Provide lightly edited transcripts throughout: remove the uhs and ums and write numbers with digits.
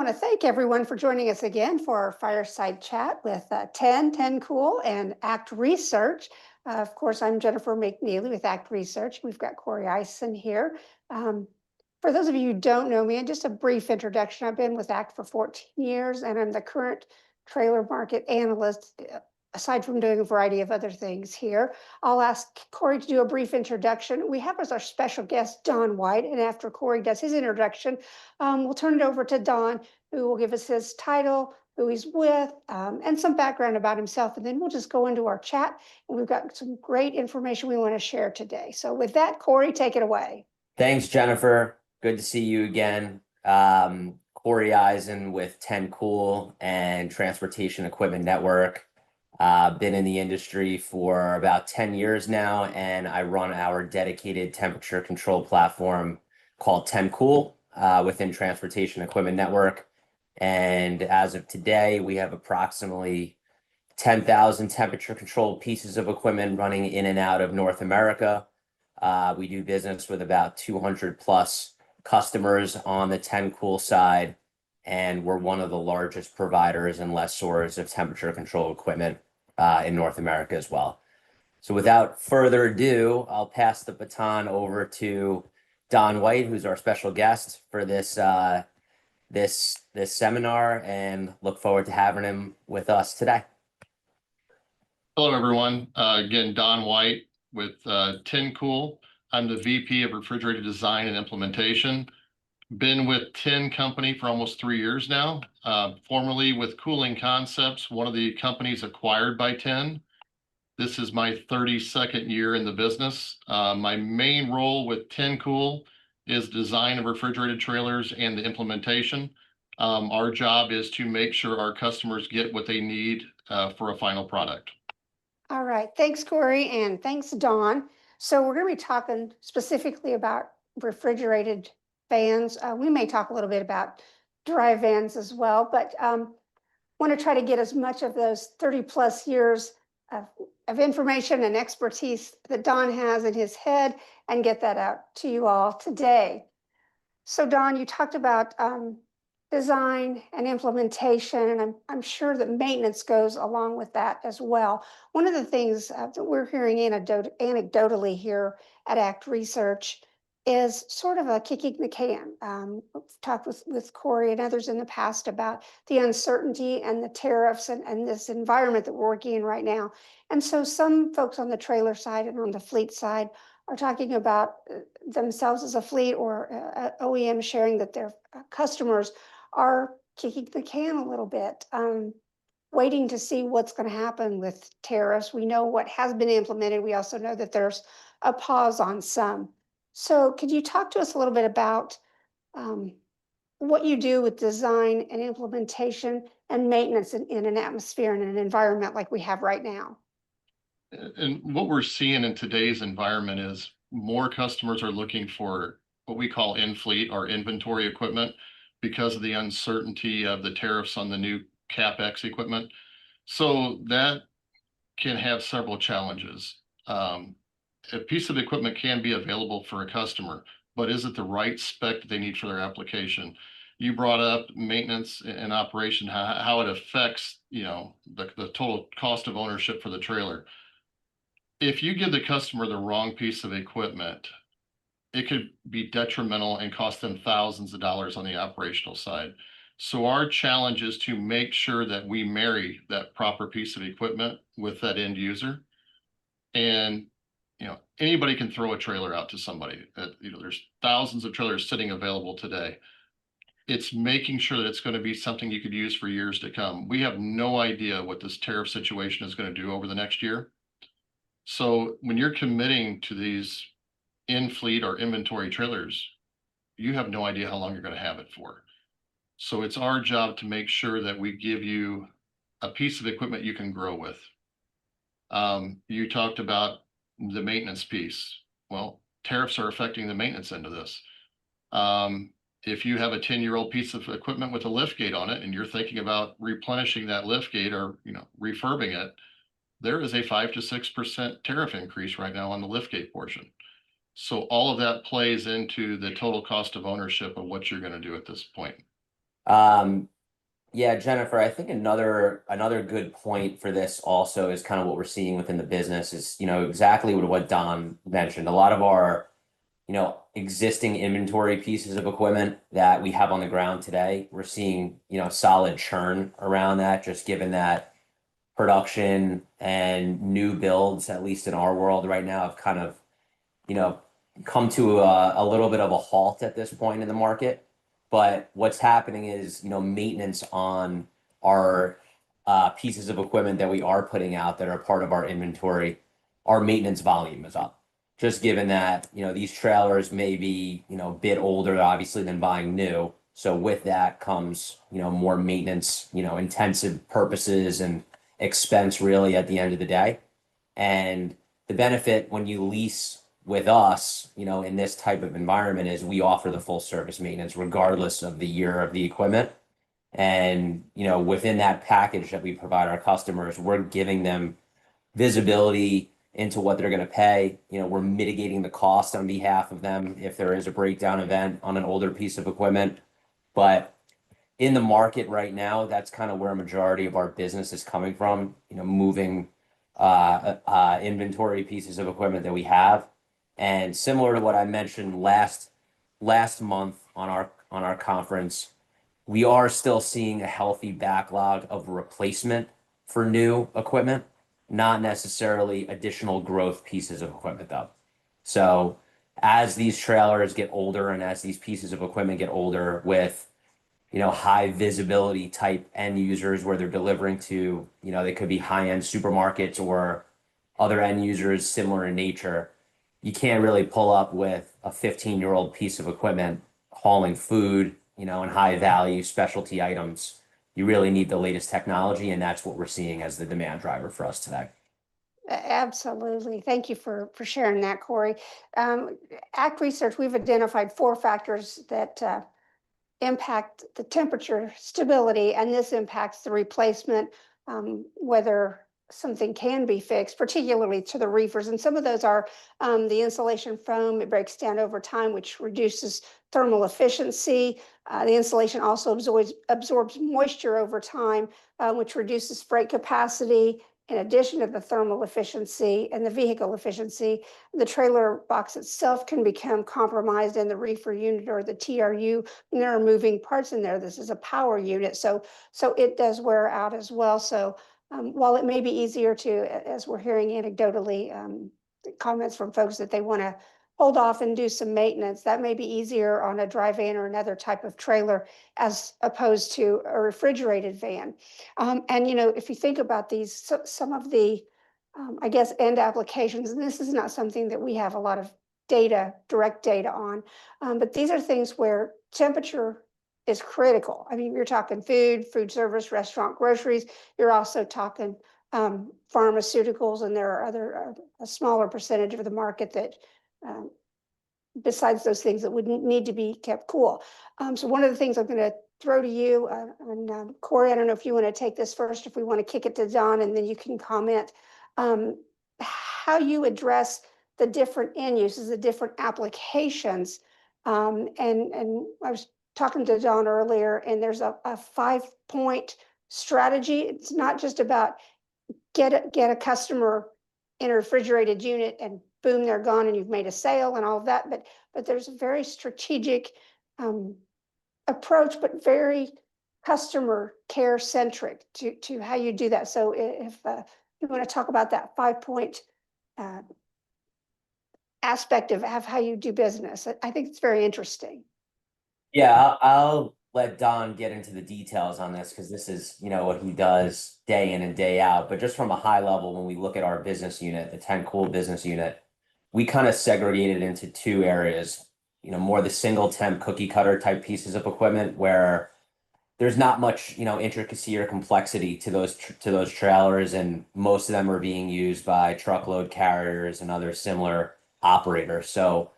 want to thank everyone for joining us again for our Fireside Chat with 10 Cool and ACT Research. Of course, I'm Jennifer McNeely with ACT Research. We've got Corey Eisen here. For those of you who don't know me, and just a brief introduction, I've been with ACT for 14 years, and I'm the current trailer market analyst, aside from doing a variety of other things here. I'll ask Corey to do a brief introduction. We have as our special guest, Don White, and after Corey does his introduction, we'll turn it over to Don, who will give us his title, who he's with, and some background about himself, and then we'll just go into our chat, and we've got some great information we want to share today. So with that, Corey, take it away. Thanks, Jennifer. Good to see you again. Corey Eisen with 10 Cool and Transportation Equipment Network. Been in the industry for about 10 years now, and I run our dedicated temperature control platform called 10 Cool within Transportation Equipment Network. And as of today, we have approximately 10,000 temperature controlled pieces of equipment running in and out of North America. We do business with about 200 plus customers on the 10 Cool side, and we're one of the largest providers and lessors of temperature control equipment in North America as well. So without further ado, I'll pass the baton over to Don White, who's our special guest for this seminar, and look forward to having him with us today. Hello, everyone. Again, Don White with 10 Cool. I'm the VP of Refrigerated Design and Implementation. Been with 10 Company for almost 3 years now, formerly with Cooling Concepts, one of the companies acquired by 10. This is my 32nd year in the business. My main role with 10 Cool is design of refrigerated trailers and the implementation. Our job is to make sure our customers get what they need for a final product. All right, thanks, Corey, and thanks, Don. So we're going to be talking specifically about refrigerated vans. We may talk a little bit about dry vans as well, but want to try to get as much of those 30 plus years of information and expertise that Don has in his head and get that out to you all today. So Don, you talked about design and implementation, and I'm sure that maintenance goes along with that as well. One of the things that we're hearing anecdotally here at ACT Research is sort of a kicking the can. We've talked with Corey and others in the past about the uncertainty and the tariffs and this environment that we're working in right now. And so some folks on the trailer side and on the fleet side are talking about themselves as a fleet or OEM sharing that their customers are kicking the can a little bit, waiting to see what's going to happen with tariffs. We know what has been implemented. We also know that there's a pause on some. So could you talk to us a little bit about what you do with design and implementation and maintenance in an atmosphere and an environment like we have right now? And what we're seeing in today's environment is more customers are looking for what we call in-fleet or inventory equipment because of the uncertainty of the tariffs on the new CapEx equipment. So that can have several challenges. A piece of equipment can be available for a customer, but is it the right spec that they need for their application? You brought up maintenance and operation, how it affects, the total cost of ownership for the trailer. If you give the customer the wrong piece of equipment, it could be detrimental and cost them thousands of dollars on the operational side. So our challenge is to make sure that we marry that proper piece of equipment with that end user. And anybody can throw a trailer out to somebody. There's thousands of trailers sitting available today. It's making sure that it's going to be something you could use for years to come. We have no idea what this tariff situation is going to do over the next year. So when you're committing to these in-fleet or inventory trailers, you have no idea how long you're going to have it for. So it's our job to make sure that we give you a piece of equipment you can grow with. You talked about the maintenance piece. Well, tariffs are affecting the maintenance end of this. If you have a 10-year-old piece of equipment with a lift gate on it and you're thinking about replenishing that lift gate or refurbing it, there is a 5 to 6% tariff increase right now on the lift gate portion. So all of that plays into the total cost of ownership of what you're going to do at this point. Yeah, Jennifer, I think another good point for this also is kind of what we're seeing within the business is, exactly what Don mentioned. A lot of our, existing inventory pieces of equipment that we have on the ground today, we're seeing, solid churn around that, just given that production and new builds, at least in our world right now, have kind of, you know, come to a little bit of a halt at this point in the market. But what's happening is, maintenance on our pieces of equipment that we are putting out that are part of our inventory, our maintenance volume is up. Just given that, these trailers may be, a bit older, obviously, than buying new. So with that comes, more maintenance, intensive purposes and expense really at the end of the day. And the benefit when you lease with us, in this type of environment is we offer the full service maintenance regardless of the year of the equipment. And, within that package that we provide our customers, we're giving them visibility into what they're going to pay. We're mitigating the cost on behalf of them if there is a breakdown event on an older piece of equipment. But in the market right now, that's kind of where a majority of our business is coming from, moving inventory pieces of equipment that we have. And similar to what I mentioned last month on our conference, we are still seeing a healthy backlog of replacement for new equipment, not necessarily additional growth pieces of equipment though. So as these trailers get older and as these pieces of equipment get older with high visibility type end users where they're delivering to, they could be high-end supermarkets or other end users similar in nature. You can't really pull up with a 15-year-old piece of equipment hauling food, and high value specialty items. You really need the latest technology, and that's what we're seeing as the demand driver for us today. Absolutely. Thank you for sharing that, Corey. ACT Research, we've identified 4 factors that impact the temperature stability, and this impacts the replacement, whether something can be fixed, particularly to the reefers. And some of those are the insulation foam. It breaks down over time, which reduces thermal efficiency. The insulation also absorbs moisture over time, which reduces freight capacity. In addition to the thermal efficiency and the vehicle efficiency, the trailer box itself can become compromised in the reefer unit or the TRU. And there are moving parts in there. This is a power unit, so it does wear out as well. So while it may be easier to, as we're hearing anecdotally, comments from folks that they want to hold off and do some maintenance, that may be easier on a dry van or another type of trailer as opposed to a refrigerated van. And if you think about these, some of the, I guess, end applications, and this is not something that we have a lot of direct data on, but these are things where temperature is critical. I mean, you're talking food service, restaurant, groceries. You're also talking pharmaceuticals, and there are other a smaller percentage of the market that besides those things that would need to be kept cool. So one of the things I'm going to throw to you, and Corey, I don't know if you want to take this first, if we want to kick it to Don, and then you can comment how you address the different end uses, the different applications. And I was talking to Don earlier, and there's a 5-point strategy. It's not just about get a customer in a refrigerated unit and boom, they're gone and you've made a sale and all of that. But there's a very strategic approach, but very customer care centric to how you do that. So if you want to talk about that 5-point aspect of how you do business, I think it's very interesting. Yeah, I'll let Don get into the details on this because this is, what he does day in and day out. But just from a high level, when we look at our business unit, the 10 Cool business unit, we kind of segregated into 2 areas, more the single temp cookie cutter type pieces of equipment where there's not much, intricacy or complexity to those trailers, and most of them are being used by truckload carriers and other similar operators. So,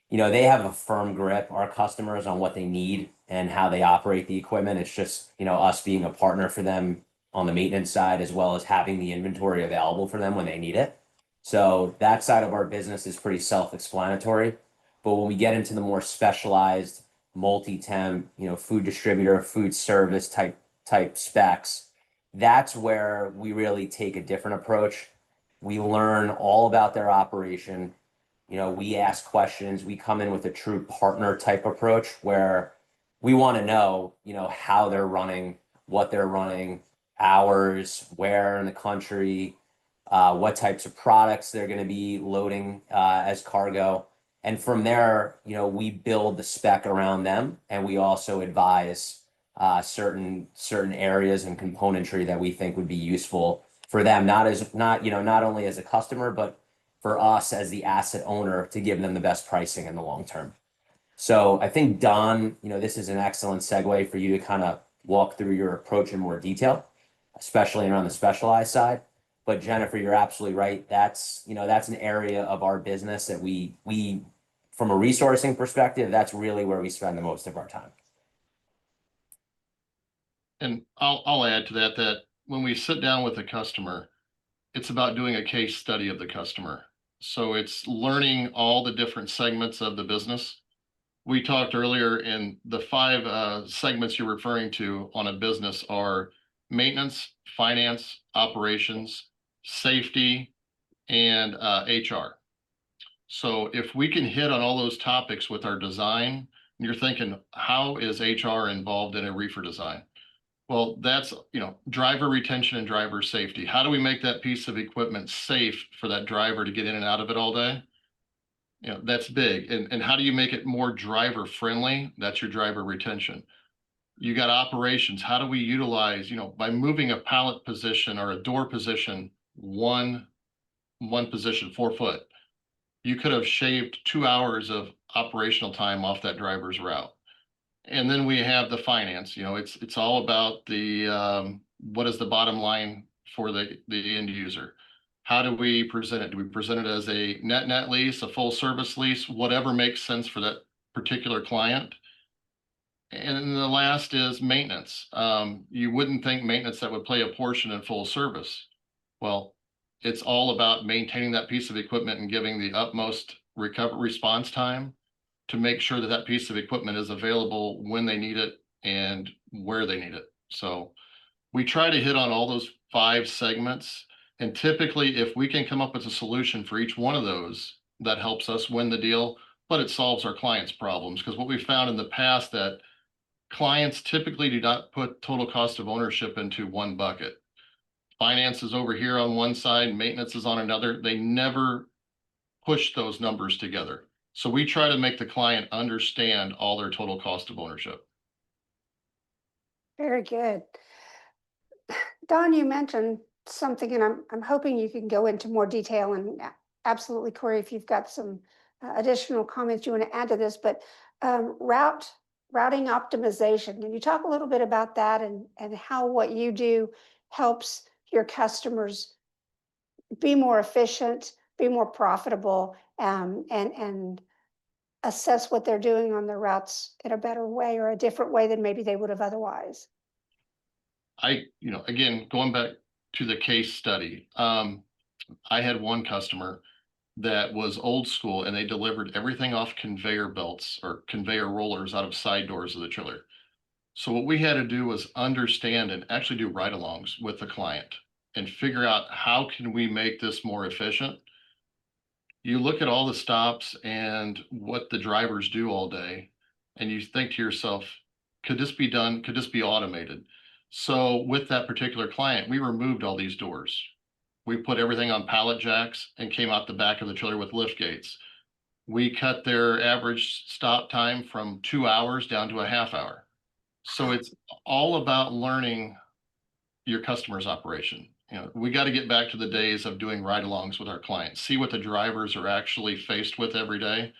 they have a firm grip, our customers, on what they need and how they operate the equipment. It's just, us being a partner for them on the maintenance side, as well as having the inventory available for them when they need it. So that side of our business is pretty self-explanatory. But when we get into the more specialized, multi-temp, food distributor, food service type specs, that's where we really take a different approach. We learn all about their operation. We ask questions. We come in with a true partner type approach where we want to know, how they're running, what they're running, hours, where in the country, what types of products they're going to be loading as cargo. And from there, we build the spec around them, and we also advise certain areas and componentry that we think would be useful for them, not only as a customer, but for us as the asset owner to give them the best pricing in the long term. So I think, Don, this is an excellent segue for you to kind of walk through your approach in more detail, especially around the specialized side. But Jennifer, you're absolutely right. That's an area of our business that we from a resourcing perspective, that's really where we spend the most of our time. And I'll add to that when we sit down with a customer, it's about doing a case study of the customer. So it's learning all the different segments of the business. We talked earlier, in the 5 segments you're referring to on a business are maintenance, finance, operations, safety, and HR. So if we can hit on all those topics with our design, you're thinking, how is HR involved in a reefer design? Well, that's, driver retention and driver safety. How do we make that piece of equipment safe for that driver to get in and out of it all day? That's big. And how do you make it more driver friendly? That's your driver retention. You got operations. How do we utilize, by moving a pallet position or a door position, one position, 4 foot, you could have shaved 2 hours of operational time off that driver's route. And then we have the finance. It's all about the what is the bottom line for the end user? How do we present it? Do we present it as a net lease, a full service lease, whatever makes sense for that particular client? And then the last is maintenance. You wouldn't think maintenance that would play a portion in full service. Well, it's all about maintaining that piece of equipment and giving the utmost recovery response time to make sure that that piece of equipment is available when they need it and where they need it. So we try to hit on all those 5 segments. And typically, if we can come up with a solution for each one of those, that helps us win the deal, but it solves our clients' problems. Because what we found in the past, that clients typically do not put total cost of ownership into one bucket. Finance is over here on one side, maintenance is on another. They never push those numbers together. So we try to make the client understand all their total cost of ownership. Very good. Don, you mentioned something, and I'm hoping you can go into more detail, and absolutely, Corey, if you've got some additional comments you want to add to this, but routing optimization. Can you talk a little bit about that and how what you do helps your customers be more efficient, be more profitable, and assess what they're doing on their routes in a better way or a different way than maybe they would have otherwise? Again, going back to the case study, I had one customer that was old school, and they delivered everything off conveyor belts or conveyor rollers out of side doors of the trailer. So what we had to do was understand and actually do ride-alongs with the client and figure out, how can we make this more efficient? You look at all the stops and what the drivers do all day, and you think to yourself, could this be done? Could this be automated? So with that particular client, we removed all these doors. We put everything on pallet jacks and came out the back of the trailer with lift gates. We cut their average stop time from 2 hours down to a half hour. So it's all about learning your customer's operation. We got to get back to the days of doing ride-alongs with our clients, see what the drivers are actually faced with every day.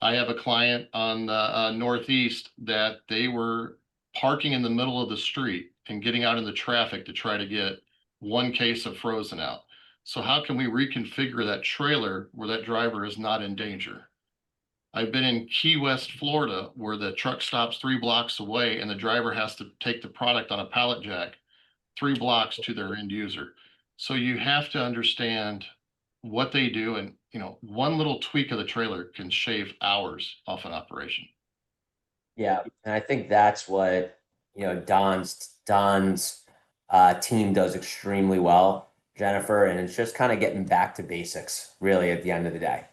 I have a client on the Northeast that they were parking in the middle of the street and getting out in the traffic to try to get 1 case of frozen out. So how can we reconfigure that trailer where that driver is not in danger? I've been in Key West, Florida, where the truck stops 3 blocks away and the driver has to take the product on a pallet jack 3 blocks to their end user. So you have to understand what they do, and one little tweak of the trailer can shave hours off an operation. Yeah, and I think that's what, Don's team does extremely well, Jennifer, and it's just kind of getting back to basics, really, at the end of the day.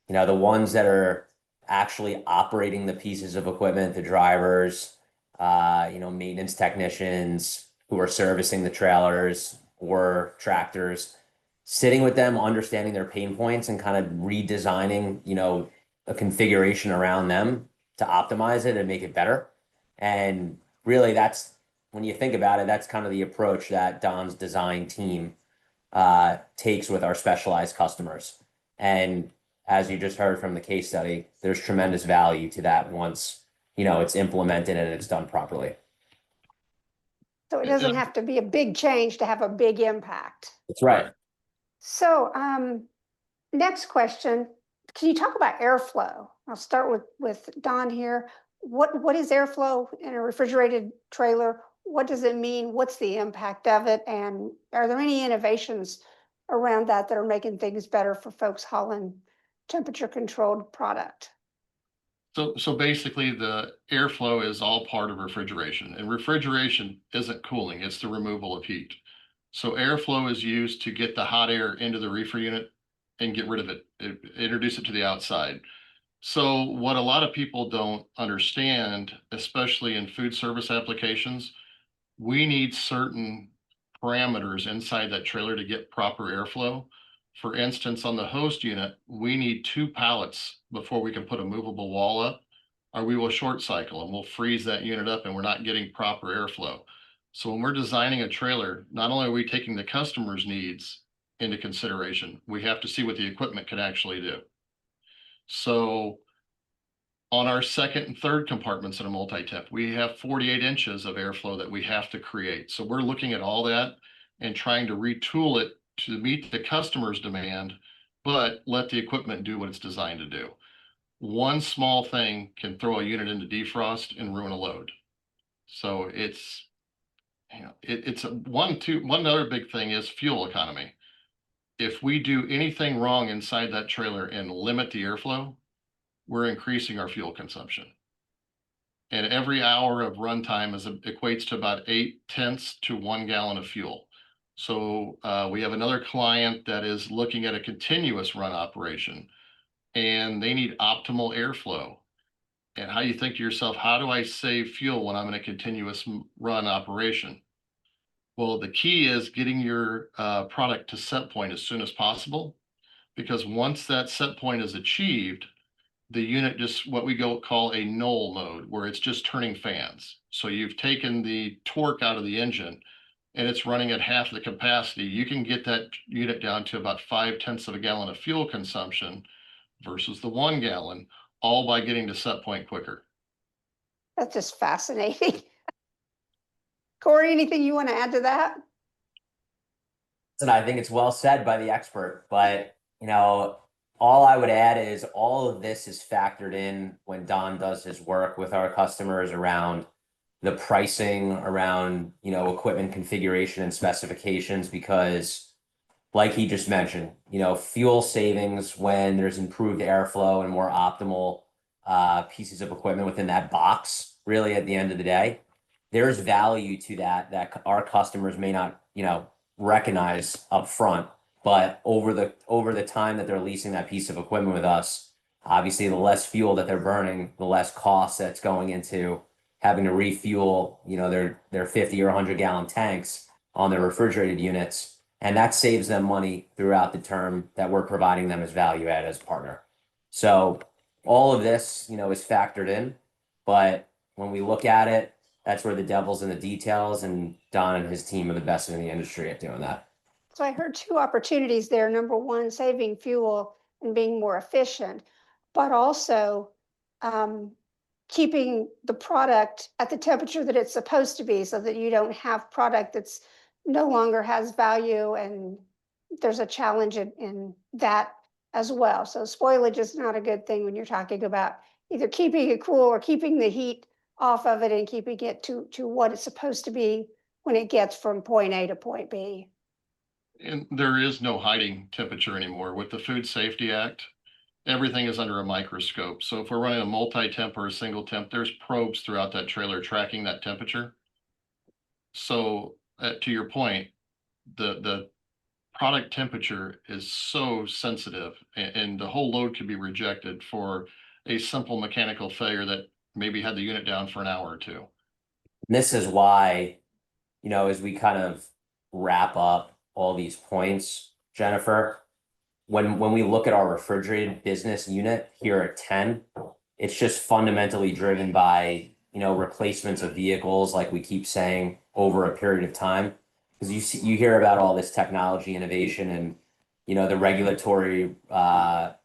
The ones that are actually operating the pieces of equipment, the drivers, maintenance technicians who are servicing the trailers or tractors, sitting with them, understanding their pain points and kind of redesigning, a configuration around them to optimize it and make it better. And really, that's when you think about it, that's kind of the approach that Don's design team takes with our specialized customers. And as you just heard from the case study, there's tremendous value to that once, it's implemented and it's done properly. So it And doesn't have to be a big change to have a big impact. That's right. So next question, can you talk about airflow? I'll start with Don here. What is airflow in a refrigerated trailer? What does it mean? What's the impact of it? And are there any innovations around that that are making things better for folks hauling temperature controlled product? So basically the airflow is all part of refrigeration, and refrigeration isn't cooling, it's the removal of heat. So airflow is used to get the hot air into the reefer unit and get rid of it, introduce it to the outside. So what a lot of people don't understand, especially in food service applications, we need certain parameters inside that trailer to get proper airflow. For instance, on the host unit, we need 2 pallets before we can put a movable wall up, or we will short cycle and we'll freeze that unit up and we're not getting proper airflow. So when we're designing a trailer, not only are we taking the customer's needs into consideration, we have to see what the equipment can actually do. So on our second and third compartments in a multi-temp, we have 48 inches of airflow that we have to create. So we're looking at all that and trying to retool it to meet the customer's demand, but let the equipment do what it's designed to do. One small thing can throw a unit into defrost and ruin a load. So it's, it's one other big thing is fuel economy. If we do anything wrong inside that trailer and limit the airflow, we're increasing our fuel consumption. And every hour of runtime equates to about 0.8 to 1 gallon of fuel. So we have another client that is looking at a continuous run operation, and they need optimal airflow. And how you think to yourself, how do I save fuel when I'm in a continuous run operation? Well, the key is getting your product to set point as soon as possible, because once that set point is achieved, the unit just what we call a null mode, where it's just turning fans. So you've taken the torque out of the engine and it's running at half the capacity. You can get that unit down to about 0.5 of a gallon of fuel consumption versus the 1 gallon, all by getting to set point quicker. That's just fascinating. Corey, anything you want to add to that? And I think it's well said by the expert, but all I would add is all of this is factored in when Don does his work with our customers around the pricing, around, equipment configuration and specifications, because like he just mentioned, fuel savings when there's improved airflow and more optimal pieces of equipment within that box, really at the end of the day, there's value to that our customers may not, recognize up front. But over the time that they're leasing that piece of equipment with us, obviously the less fuel that they're burning, the less cost that's going into having to refuel, their 50 or 100 gallon tanks on their refrigerated units. And that saves them money throughout the term that we're providing them as value add as a partner. So all of this, is factored in. But when we look at it, that's where the devil's in the details, and Don and his team are the best in the industry at doing that. So I heard 2 opportunities there. Number one, saving fuel and being more efficient, but also keeping the product at the temperature that it's supposed to be, so that you don't have product that's no longer has value, and there's a challenge in that as well. So spoilage is not a good thing when you're talking about either keeping it cool or keeping the heat off of it and keeping it to what it's supposed to be when it gets from point A to point B. And there is no hiding temperature anymore with the Food Safety Act everything is under a microscope. So if we're running a multi-temp or a single temp, there's probes throughout that trailer tracking that temperature. So to your point, the product temperature is so sensitive, and the whole load could be rejected for a simple mechanical failure that maybe had the unit down for an hour or two. And this is why, as we kind of wrap up all these points, Jennifer, when we look at our refrigerated business unit here at 10, it's just fundamentally driven by, replacements of vehicles, like we keep saying, over a period of time. Because you hear about all this technology innovation and, the regulatory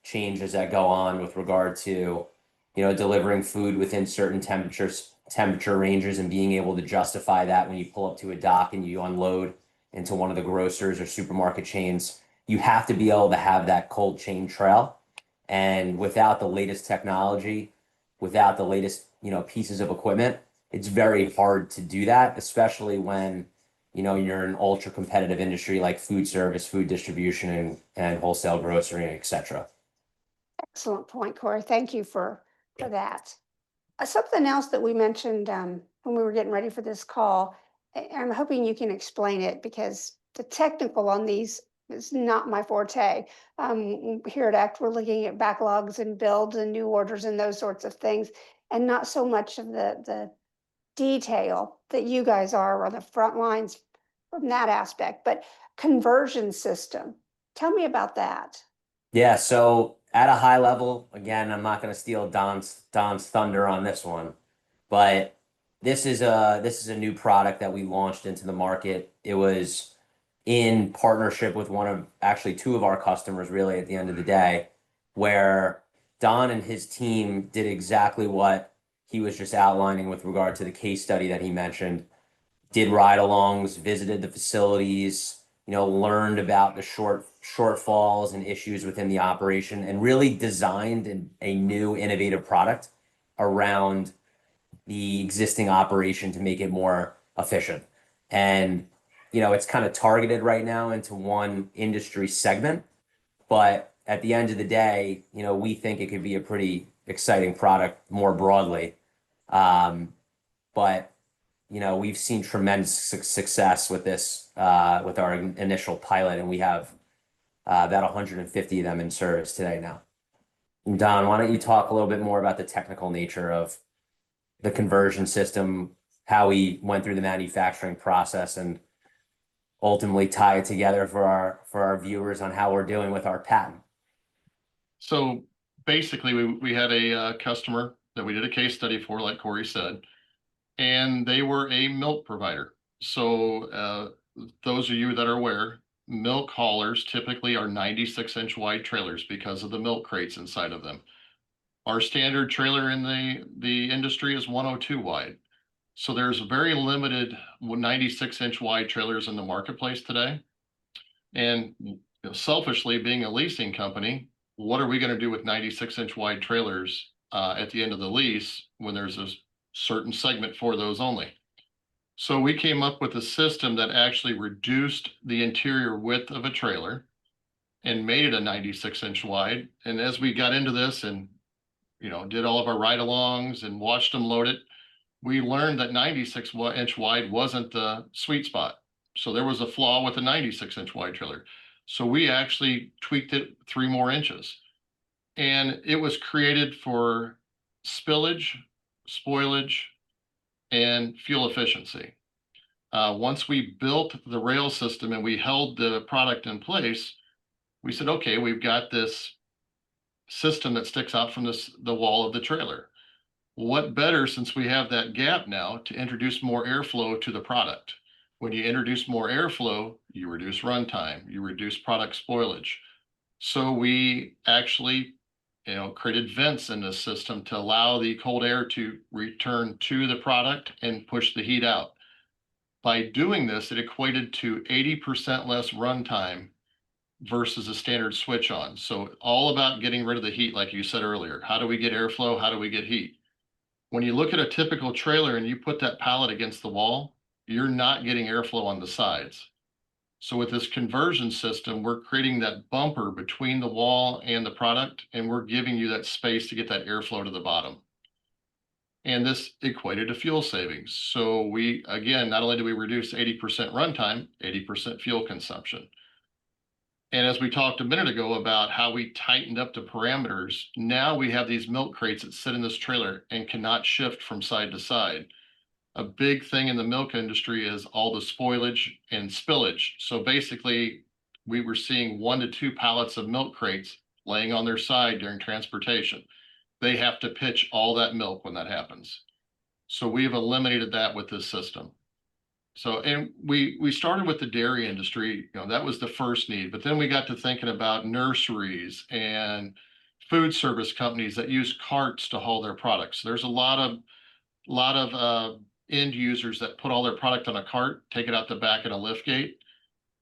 changes that go on with regard to, delivering food within certain temperature ranges, and being able to justify that when you pull up to a dock and you unload into one of the grocers or supermarket chains. You have to be able to have that cold chain trail. And without the latest technology, without the latest, pieces of equipment, it's very hard to do that, especially when, you're an ultra competitive industry like food service, food distribution, and wholesale grocery, et cetera. Excellent point, Corey. Thank you for that. Something else that we mentioned when we were getting ready for this call, I'm hoping you can explain it because the technical on these is not my forte. Here at ACT, we're looking at backlogs and builds and new orders and those sorts of things, and not so much of the detail that you guys are on the front lines from that aspect. But conversion system, tell me about that. Yeah, so at a high level, again, I'm not going to steal Don's thunder on this one, but this is a new product that we launched into the market. It was in partnership with actually two of our customers, really, at the end of the day, where Don and his team did exactly what he was just outlining with regard to the case study that he mentioned. Did ride-alongs, visited the facilities, learned about the shortfalls and issues within the operation, and really designed a new innovative product around the existing operation to make it more efficient. And, it's kind of targeted right now into one industry segment, but at the end of the day, we think it could be a pretty exciting product more broadly. But we've seen tremendous success with this, with our initial pilot, and we have about 150 of them in service today now. And Don, why don't you talk a little bit more about the technical nature of the conversion system, how we went through the manufacturing process, and ultimately tie it together for our viewers on how we're doing with our patent. So basically, we had a customer that we did a case study for, like Corey said, and they were a milk provider. So those of you that are aware, milk haulers typically are 96-inch wide trailers because of the milk crates inside of them. Our standard trailer in the industry is 102 wide. So there's very limited 96-inch wide trailers in the marketplace today. And selfishly, being a leasing company, what are we going to do with 96-inch wide trailers at the end of the lease when there's a certain segment for those only? So we came up with a system that actually reduced the interior width of a trailer and made it a 96-inch wide. And as we got into this and did all of our ride-alongs and watched them load it, we learned that 96-inch wide wasn't the sweet spot. So there was a flaw with a 96-inch wide trailer. So we actually tweaked it 3 more inches. And it was created for spillage, spoilage, and fuel efficiency. Once we built the rail system and we held the product in place, we said, okay, we've got this system that sticks out from the wall of the trailer. What better, since we have that gap now, to introduce more airflow to the product? When you introduce more airflow, you reduce runtime, you reduce product spoilage. So we actually, created vents in the system to allow the cold air to return to the product and push the heat out. By doing this, it equated to 80% less runtime versus a standard switch on. So all about getting rid of the heat, like you said earlier. How do we get airflow? How do we get heat? When you look at a typical trailer and you put that pallet against the wall, you're not getting airflow on the sides. So with this conversion system, we're creating that bumper between the wall and the product, and we're giving you that space to get that airflow to the bottom. And this equated to fuel savings. So we, again, not only do we reduce 80% runtime, 80% fuel consumption. And as we talked a minute ago about how we tightened up the parameters, now we have these milk crates that sit in this trailer and cannot shift from side to side. A big thing in the milk industry is all the spoilage and spillage. So basically, we were seeing 1 to 2 pallets of milk crates laying on their side during transportation. They have to pitch all that milk when that happens. So we've eliminated that with this system. So, and we started with the dairy industry, that was the first need, but then we got to thinking about nurseries and food service companies that use carts to haul their products. There's a lot of end users that put all their product on a cart, take it out the back in a lift gate.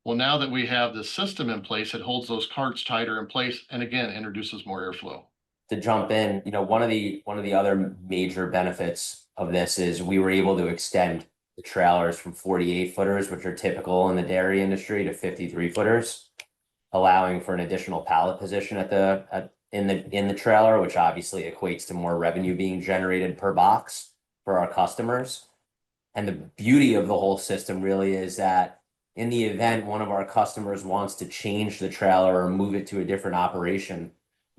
Well, now that we have the system in place, it holds those carts tighter in place and again introduces more airflow. To jump in, one of the other major benefits of this is we were able to extend the trailers from 48 footers, which are typical in the dairy industry, to 53 footers, allowing for an additional pallet position in the trailer, which obviously equates to more revenue being generated per box for our customers. And the beauty of the whole system really is that in the event one of our customers wants to change the trailer or move it to a different operation,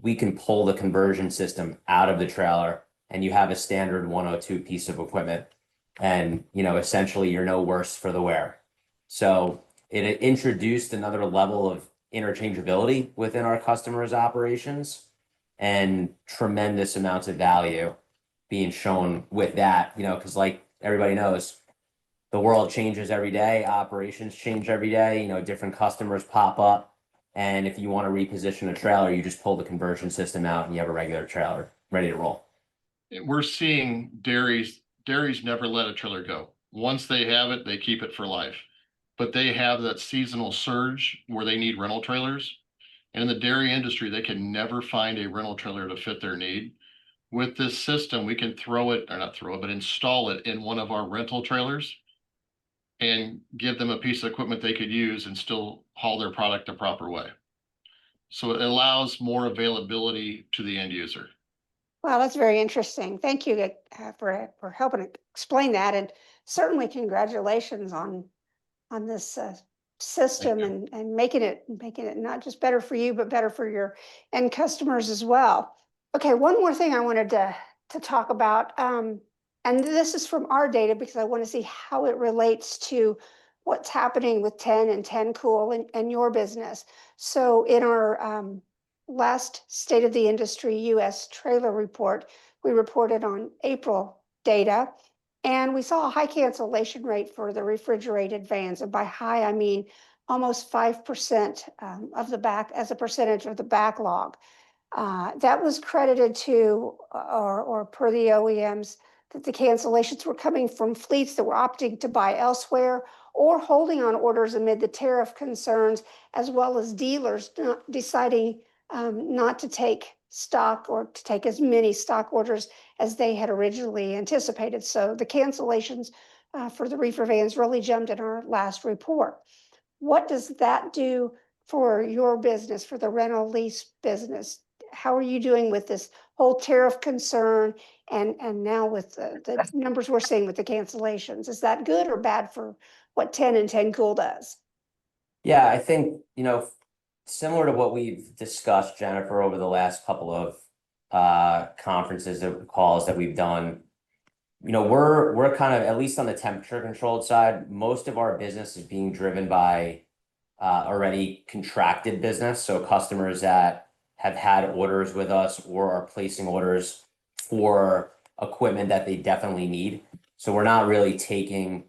we can pull the conversion system out of the trailer and you have a standard 102 piece of equipment. And, essentially you're no worse for the wear. So it introduced another level of interchangeability within our customers' operations and tremendous amounts of value being shown with that, because like everybody knows, the world changes every day, operations change every day, different customers pop up. And if you want to reposition a trailer, you just pull the conversion system out and you have a regular trailer ready to roll. We're seeing dairies never let a trailer go. Once they have it, they keep it for life. But they have that seasonal surge where they need rental trailers. And in the dairy industry, they can never find a rental trailer to fit their need. With this system, we can install it in one of our rental trailers and give them a piece of equipment they could use and still haul their product the proper way. So it allows more availability to the end user. Wow, that's very interesting. Thank you for helping explain that, and certainly congratulations on this system and making it not just better for you, but better for your end customers as well. Okay, one more thing I wanted to talk about, and this is from our data because I want to see how it relates to what's happening with 10 and 10 Cool and your business. So in our last State of the Industry U.S. trailer report, we reported on April data, and we saw a high cancellation rate for the refrigerated vans. And by high, I mean almost 5% as a percentage of the backlog. That was credited to, or per the OEMs, that the cancellations were coming from fleets that were opting to buy elsewhere or holding on orders amid the tariff concerns, as well as dealers deciding not to take stock or to take as many stock orders as they had originally anticipated. So the cancellations for the reefer vans really jumped in our last report. What does that do for your business, for the rental lease business? How are you doing with this whole tariff concern and now with the numbers we're seeing with the cancellations? Is that good or bad for what 10 and 10 Cool does? Yeah, I think, similar to what we've discussed, Jennifer, over the last couple of conferences and calls that we've done, we're kind of, at least on the temperature controlled side, most of our business is being driven by already contracted business. So customers that have had orders with us or are placing orders for equipment that they definitely need. So we're not really taking,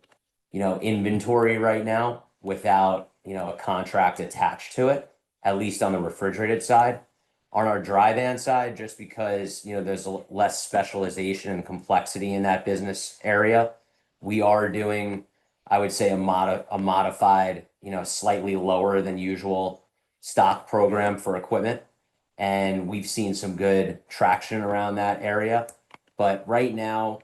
inventory right now without, a contract attached to it, at least on the refrigerated side. On our dry van side, just because, there's less specialization and complexity in that business area, we are doing, I would say, a modified, slightly lower than usual stock program for equipment. And we've seen some good traction around that area. But right now,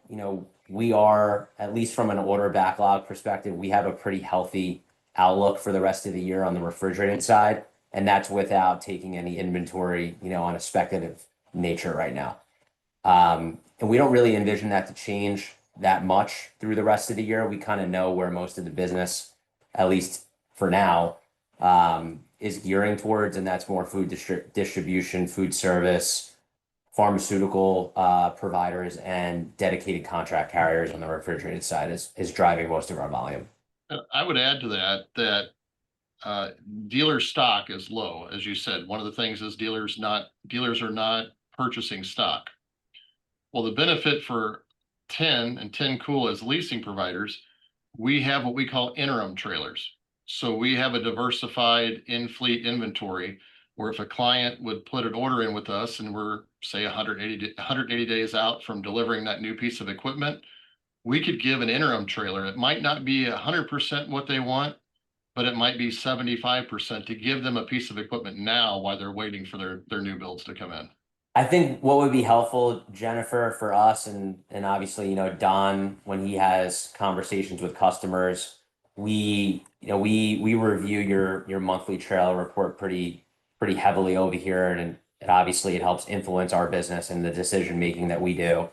we are, at least from an order backlog perspective, we have a pretty healthy outlook for the rest of the year on the refrigerated side. And that's without taking any inventory, on a speculative nature right now. And we don't really envision that to change that much through the rest of the year. We kind of know where most of the business, at least for now, is gearing towards, and that's more food distribution, food service, pharmaceutical providers, and dedicated contract carriers on the refrigerated side is driving most of our volume. I would add to that dealer stock is low, as you said. One of the things is dealers are not purchasing stock. Well, the benefit for 10 and 10 Cool as leasing providers, we have what we call interim trailers. So we have a diversified in-fleet inventory where if a client would put an order in with us and we're say 180 days out from delivering that new piece of equipment, we could give an interim trailer. It might not be 100% what they want, but it might be 75% to give them a piece of equipment now while they're waiting for their new builds to come in. I think what would be helpful, Jennifer, for us and obviously, Don, when he has conversations with customers, we review your monthly trailer report pretty heavily over here, and obviously it helps influence our business and the decision making that we do.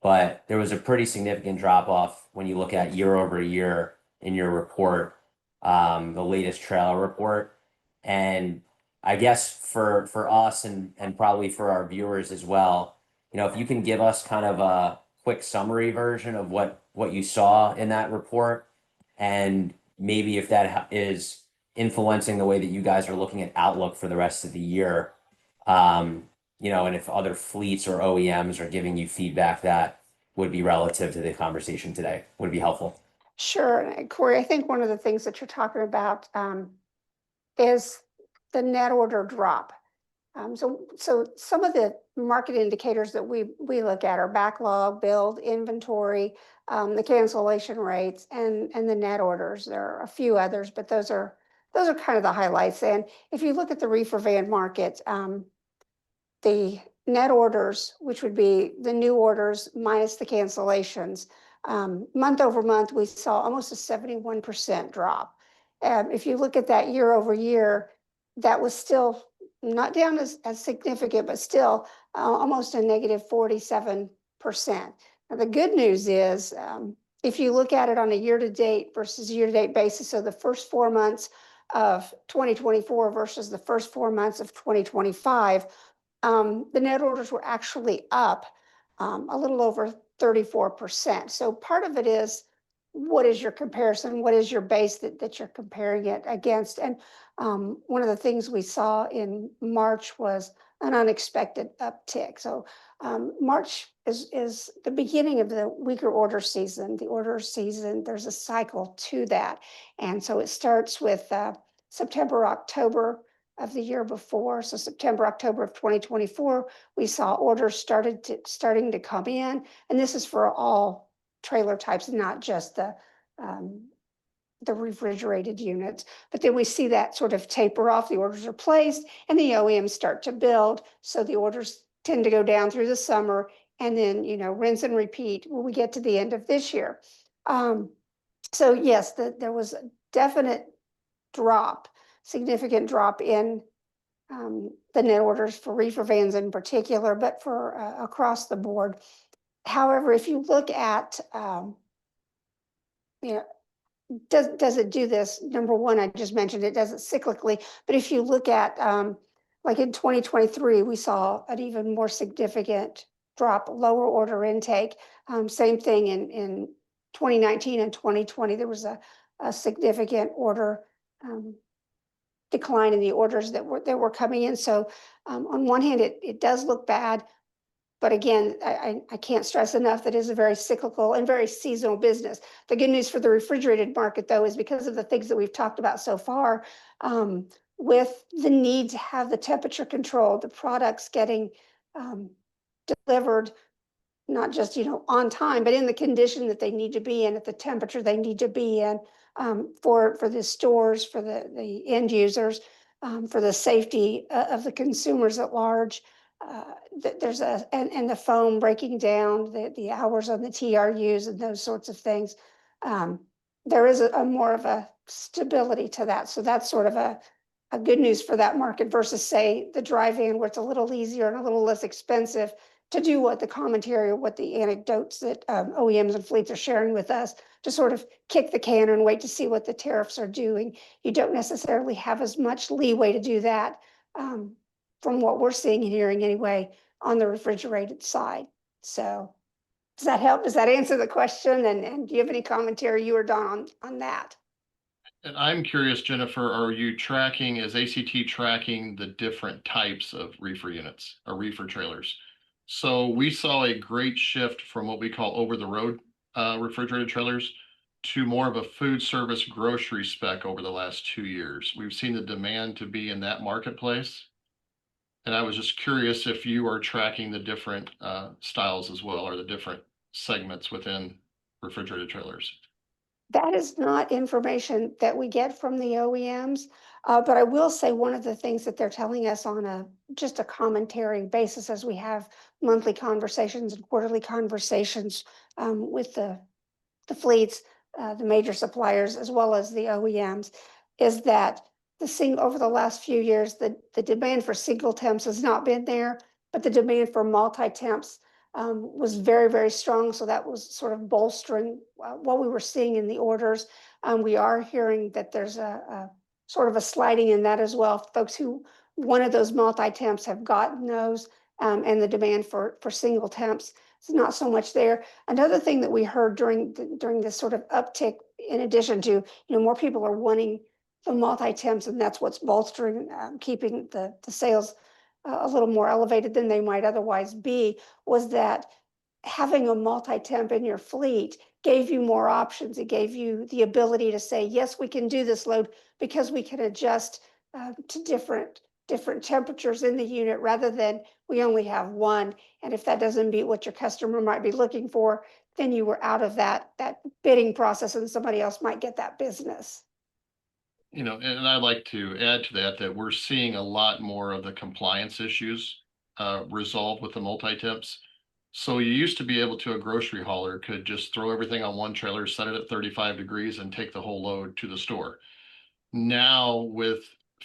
But there was a pretty significant drop off when you look at year over year in your report, the latest trailer report. And I guess for us and probably for our viewers as well, if you can give us kind of a quick summary version of what you saw in that report, and maybe if that is influencing the way that you guys are looking at outlook for the rest of the year, and if other fleets or OEMs are giving you feedback that would be relative to the conversation today, would be helpful. Sure. And Corey, I think one of the things that you're talking about is the net order drop. So some of the market indicators that we look at are backlog, build, inventory, the cancellation rates, and the net orders. There are a few others, but those are kind of the highlights. And if you look at the reefer van market, the net orders, which would be the new orders minus the cancellations, month over month, we saw almost a 71% drop. If you look at that year over year, that was still not down as significant, but still almost a negative 47%. Now, the good news is, if you look at it on a year-to-date versus year-to-date basis, so the first 4 months of 2024 versus the first 4 months of 2025, the net orders were actually up a little over 34%. So part of it is, what is your comparison? What is your base that you're comparing it against? And one of the things we saw in March was an unexpected uptick. So March is the beginning of the weaker order season. The order season, there's a cycle to that. And so it starts with September, October of the year before. So September, October of 2024, we saw orders starting to come in. And this is for all trailer types, not just the refrigerated units. But then we see that sort of taper off. The orders are placed and the OEMs start to build. So the orders tend to go down through the summer and then, rinse and repeat when we get to the end of this year. So yes, there was a definite drop, significant drop in the net orders for reefer vans in particular, but for across the board. However, if you look at, does it do this? Number one, I just mentioned it does it cyclically, but if you look at, like in 2023, we saw an even more significant drop, lower order intake. Same thing in 2019 and 2020, there was a significant order decline in the orders that were coming in. So on one hand, it does look bad. But again, I can't stress enough that it is a very cyclical and very seasonal business. The good news for the refrigerated market, though, is because of the things that we've talked about so far, with the need to have the temperature control, the products getting delivered, not just, on time, but in the condition that they need to be in, at the temperature they need to be in, for the stores, for the end users, for the safety of the consumers at large. There's and the foam breaking down, the hours on the TRUs and those sorts of things. There is a more of a stability to that. So that's sort of a good news for that market versus say the dry van where it's a little easier and a little less expensive to do what the commentary or what the anecdotes that OEMs and fleets are sharing with us to sort of kick the can and wait to see what the tariffs are doing. You don't necessarily have as much leeway to do that from what we're seeing and hearing anyway on the refrigerated side. So does that help? Does that answer the question? And do you have any commentary, you or Don, on that? And I'm curious, Jennifer, are you tracking, is ACT tracking the different types of reefer units or reefer trailers? So we saw a great shift from what we call over-the-road refrigerated trailers to more of a food service grocery spec over the last 2 years. We've seen the demand to be in that marketplace. And I was just curious if you are tracking the different styles as well, or the different segments within refrigerated trailers. That is not information that we get from the OEMs, but I will say one of the things that they're telling us on just a commentary basis as we have monthly conversations and quarterly conversations with the fleets, the major suppliers, as well as the OEMs, is that over the last few years, the demand for single temps has not been there, but the demand for multi-temps was very, very strong. So that was sort of bolstering what we were seeing in the orders. We are hearing that there's a sort of a sliding in that as well. Folks who wanted those multi-temps have gotten those, and the demand for single temps is not so much there. Another thing that we heard during this sort of uptick, in addition to, more people are wanting the multi-temps, and that's what's bolstering, keeping the sales a little more elevated than they might otherwise be, was that having a multi-temp in your fleet gave you more options. It gave you the ability to say, yes, we can do this load because we can adjust to different temperatures in the unit rather than we only have one. And if that doesn't meet what your customer might be looking for, then you were out of that bidding process and somebody else might get that business. And I'd like to add to that we're seeing a lot more of the compliance issues resolved with the multi-temps. So you used to be able to, a grocery hauler could just throw everything on one trailer, set it at 35 degrees and take the whole load to the store. Now with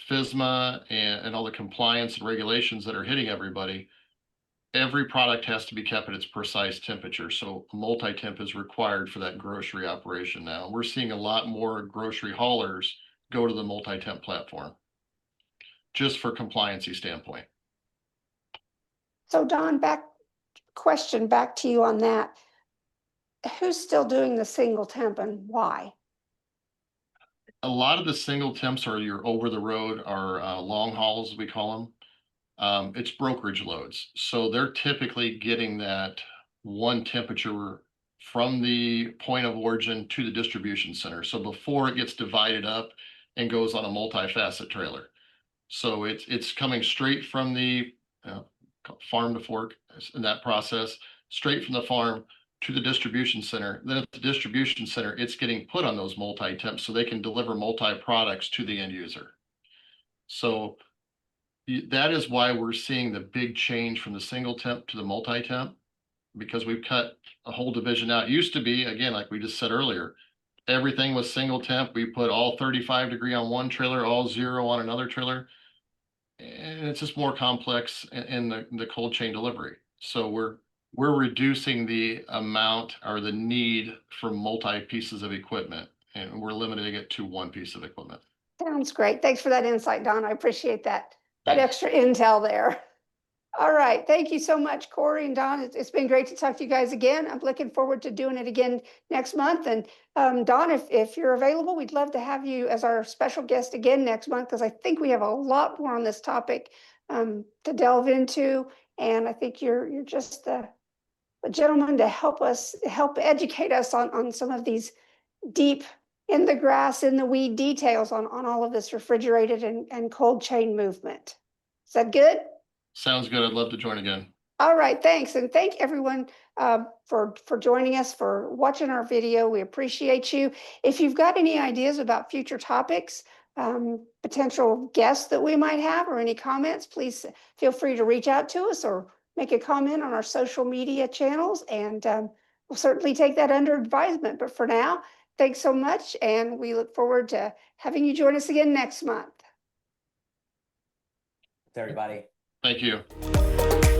FSMA and all the compliance and regulations that are hitting everybody, every product has to be kept at its precise temperature. So multi-temp is required for that grocery operation now. We're seeing a lot more grocery haulers go to the multi-temp platform just for compliancy standpoint. So Don, question back to you on that. Who's still doing the single temp and why? A lot of the single temps are your over the road or long hauls, we call them. It's brokerage loads. So they're typically getting that one temperature from the point of origin to the distribution center. So before it gets divided up and goes on a multi-facet trailer. So it's coming straight from the farm to fork in that process, straight from the farm to the distribution center. Then at the distribution center, it's getting put on those multi-temps so they can deliver multi-products to the end user. So that is why we're seeing the big change from the single temp to the multi-temp, because we've cut a whole division out. It used to be, again, like we just said earlier, everything was single temp. We put all 35 degree on one trailer, all 0 on another trailer. And it's just more complex in the cold chain delivery. So we're reducing the amount or the need for multi pieces of equipment, and we're limiting it to one piece of equipment. Sounds great. Thanks for that insight, Don. I appreciate that extra intel there. All right. Thank you so much, Corey and Don. It's been great to talk to you guys again. I'm looking forward to doing it again next month. And Don, if you're available, we'd love to have you as our special guest again next month, because I think we have a lot more on this topic to delve into. And I think you're just the gentleman to help educate us on some of these deep in the grass, in the weed details on all of this refrigerated and cold chain movement. Is that good? Sounds good. I'd love to join again. All right, thanks. And thank everyone for joining us, for watching our video. We appreciate you. If you've got any ideas about future topics, potential guests that we might have, or any comments, please feel free to reach out to us or make a comment on our social media channels. And we'll certainly take that under advisement. But for now, thanks so much, and we look forward to having you join us again next month. Thanks, everybody. Thank you.